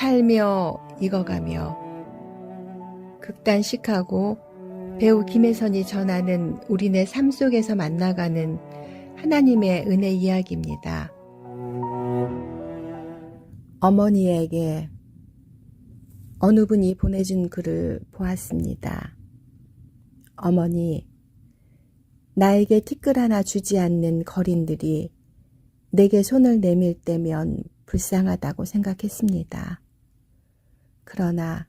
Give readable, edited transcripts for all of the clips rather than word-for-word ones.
살며 익어가며 극단식하고 배우 김혜선이 전하는 우리네 삶 속에서 만나가는 하나님의 은혜 이야기입니다. 어머니에게 어느 분이 보내준 글을 보았습니다. 어머니, 나에게 티끌 하나 주지 않는 거린들이 내게 손을 내밀 때면 불쌍하다고 생각했습니다. 그러나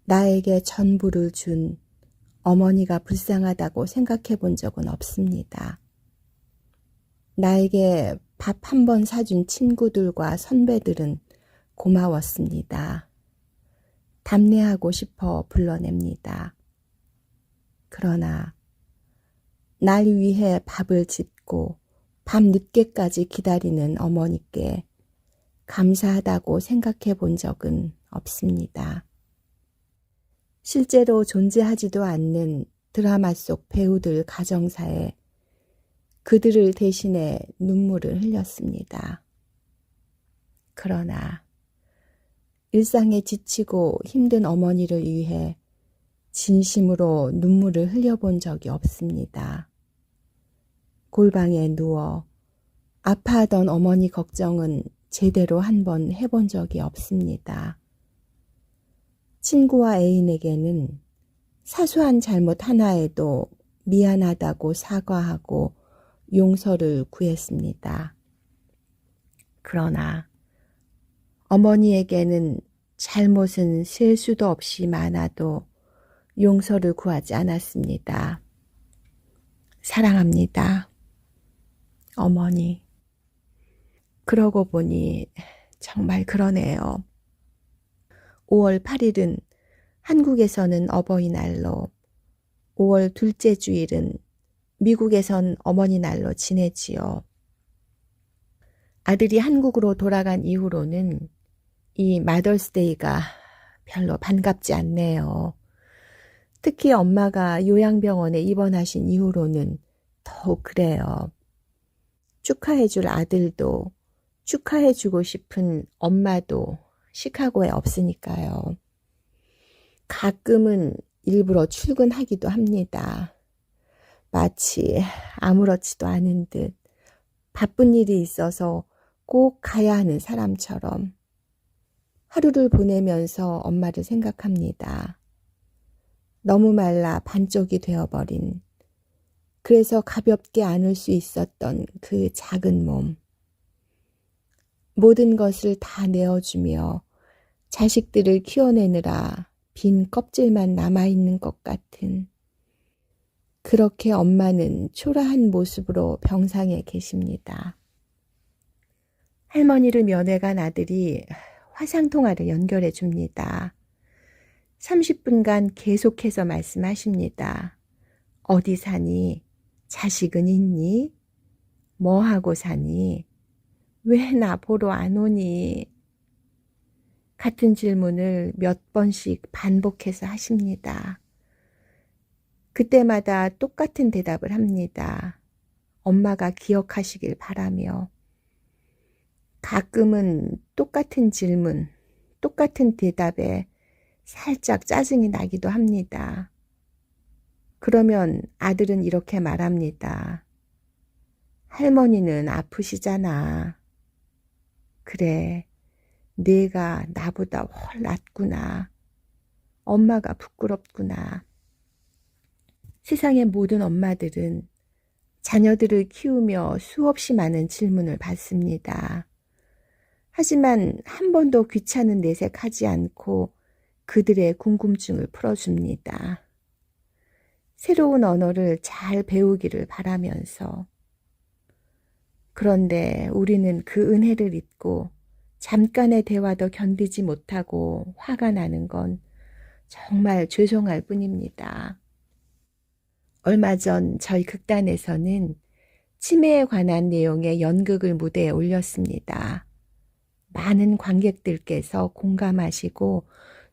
나에게 전부를 준 어머니가 불쌍하다고 생각해 본 적은 없습니다. 나에게 밥 한 번 사준 친구들과 선배들은 고마웠습니다. 답례하고 싶어 불러냅니다. 그러나 날 위해 밥을 짓고 밤 늦게까지 기다리는 어머니께 감사하다고 생각해 본 적은 없습니다. 실제로 존재하지도 않는 드라마 속 배우들 가정사에 그들을 대신해 눈물을 흘렸습니다. 그러나 일상에 지치고 힘든 어머니를 위해 진심으로 눈물을 흘려본 적이 없습니다. 골방에 누워 아파하던 어머니 걱정은 제대로 한번 해본 적이 없습니다. 친구와 애인에게는 사소한 잘못 하나에도 미안하다고 사과하고 용서를 구했습니다. 그러나 어머니에게는 잘못은 셀 수도 없이 많아도 용서를 구하지 않았습니다. 사랑합니다. 어머니. 그러고 보니 정말 그러네요. 5월 8일은 한국에서는 어버이날로, 5월 둘째 주일은 미국에선 어머니날로 지내지요. 아들이 한국으로 돌아간 이후로는 이 마더스데이가 별로 반갑지 않네요. 특히 엄마가 요양병원에 입원하신 이후로는 더욱 그래요. 축하해줄 아들도 축하해주고 싶은 엄마도 시카고에 없으니까요. 가끔은 일부러 출근하기도 합니다. 마치 아무렇지도 않은 듯 바쁜 일이 있어서 꼭 가야 하는 사람처럼 하루를 보내면서 엄마를 생각합니다. 너무 말라 반쪽이 되어버린, 그래서 가볍게 안을 수 있었던 그 작은 몸. 모든 것을 다 내어주며 자식들을 키워내느라 빈 껍질만 남아있는 것 같은, 그렇게 엄마는 초라한 모습으로 병상에 계십니다. 할머니를 면회간 아들이 화상통화를 연결해 줍니다. 30분간 계속해서 말씀하십니다. 어디 사니? 자식은 있니? 뭐 하고 사니? 왜 나 보러 안 오니? 같은 질문을 몇 번씩 반복해서 하십니다. 그때마다 똑같은 대답을 합니다. 엄마가 기억하시길 바라며. 가끔은 똑같은 질문, 똑같은 대답에 살짝 짜증이 나기도 합니다. 그러면 아들은 이렇게 말합니다. 할머니는 아프시잖아. 그래, 내가 나보다 훨 낫구나. 엄마가 부끄럽구나. 세상의 모든 엄마들은 자녀들을 키우며 수없이 많은 질문을 받습니다. 하지만 한 번도 귀찮은 내색하지 않고 그들의 궁금증을 풀어줍니다. 새로운 언어를 잘 배우기를 바라면서. 그런데 우리는 그 은혜를 잊고 잠깐의 대화도 견디지 못하고 화가 나는 건 정말 죄송할 뿐입니다. 얼마 전 저희 극단에서는 치매에 관한 내용의 연극을 무대에 올렸습니다. 많은 관객들께서 공감하시고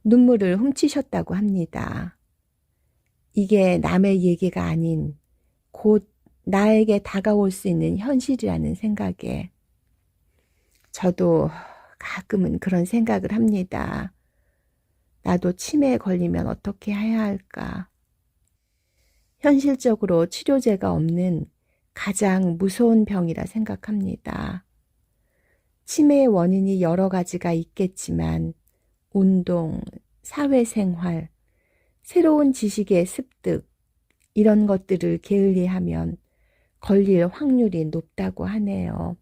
눈물을 훔치셨다고 합니다. 이게 남의 얘기가 아닌 곧 나에게 다가올 수 있는 현실이라는 생각에 저도 가끔은 그런 생각을 합니다. 나도 치매에 걸리면 어떻게 해야 할까? 현실적으로 치료제가 없는 가장 무서운 병이라 생각합니다. 치매의 원인이 여러 가지가 있겠지만 운동, 사회생활, 새로운 지식의 습득 이런 것들을 게을리하면 걸릴 확률이 높다고 하네요.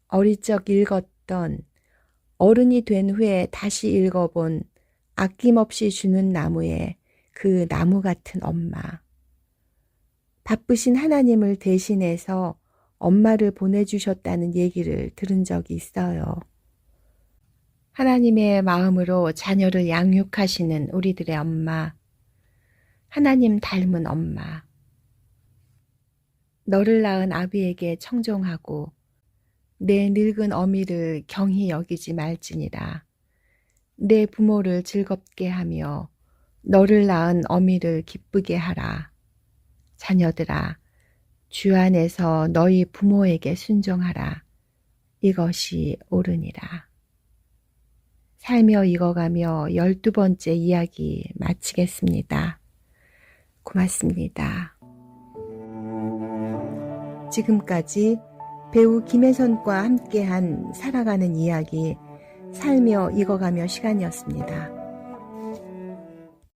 어릴 적 읽었던 어른이 된 후에 다시 읽어본 아낌없이 주는 나무의 그 나무 같은 엄마. 바쁘신 하나님을 대신해서 엄마를 보내주셨다는 얘기를 들은 적이 있어요. 하나님의 마음으로 자녀를 양육하시는 우리들의 엄마. 하나님 닮은 엄마. 너를 낳은 아비에게 청종하고 내 늙은 어미를 경히 여기지 말지니라. 내 부모를 즐겁게 하며 너를 낳은 어미를 기쁘게 하라. 자녀들아, 주 안에서 너희 부모에게 순종하라. 이것이 옳으니라. 살며 익어가며 12번째 이야기 마치겠습니다. 고맙습니다. 지금까지 배우 김혜선과 함께한 살아가는 이야기, 살며 익어가며 시간이었습니다.